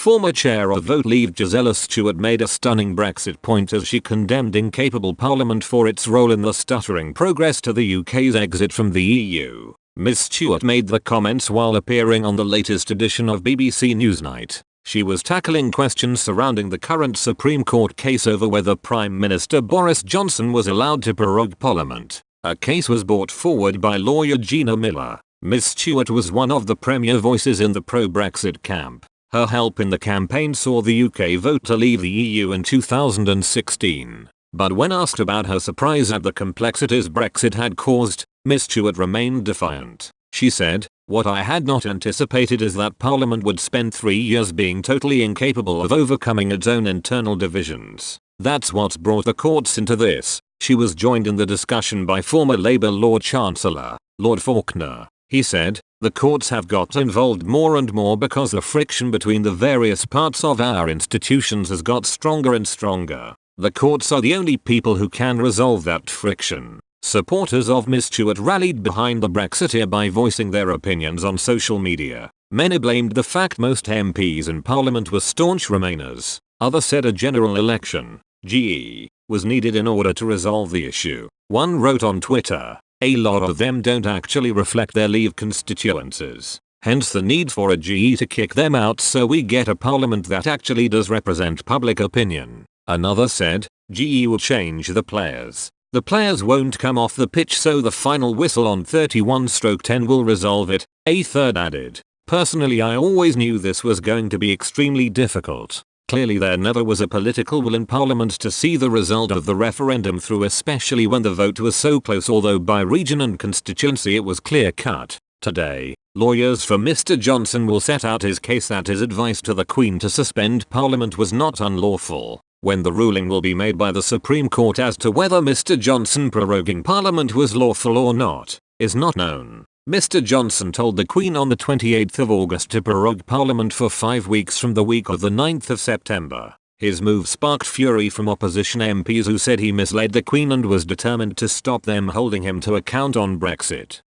Former chair of Vote Leave Gisella Stewart made a stunning Brexit point as she condemned incapable Parliament for its role in the stuttering progress to the UK's exit from the EU. Ms Stewart made the comments while appearing on the latest edition of BBC Newsnight. She was tackling questions surrounding the current Supreme Court case over whether Prime Minister Boris Johnson was allowed to prorogue Parliament. A case was brought forward by lawyer Gina Miller. Ms Stewart was one of the premier voices in the pro-Brexit camp. Her help in the campaign saw the UK vote to leave the EU in 2016. But when asked about her surprise at the complexities Brexit had caused, Ms Stewart remained defiant. She said, "What I had not anticipated is that Parliament would spend 3 years being totally incapable of overcoming its own internal divisions. That's what's brought the courts into this." She was joined in the discussion by former Labour Lord Chancellor, Lord Faulkner. He said, "The courts have got involved more and more because the friction between the various parts of our institutions has got stronger and stronger. The courts are the only people who can resolve that friction." Supporters of Ms Stewart rallied behind the Brexiteer by voicing their opinions on social media. Many blamed the fact most MPs in Parliament were staunch Remainers. Others said a general election, GE, was needed in order to resolve the issue. One wrote on Twitter, "A lot of them don't actually reflect their Leave constituencies. Hence the need for a GE to kick them out so we get a Parliament that actually does represent public opinion." Another said, "GE will change the players. The players won't come off the pitch so the final whistle on 31/10 will resolve it." A third added, "Personally I always knew this was going to be extremely difficult. Clearly there never was a political will in Parliament to see the result of the referendum through, especially when the vote was so close, although by region and constituency it was clear cut." Today, lawyers for Mr Johnson will set out his case that his advice to the Queen to suspend Parliament was not unlawful. When the ruling will be made by the Supreme Court as to whether Mr Johnson proroguing Parliament was lawful or not, is not known. Mr Johnson told the Queen on the 28th of August to prorogue Parliament for 5 weeks from the week of the 9th of September. His move sparked fury from opposition MPs who said he misled the Queen and was determined to stop them holding him to account on Brexit.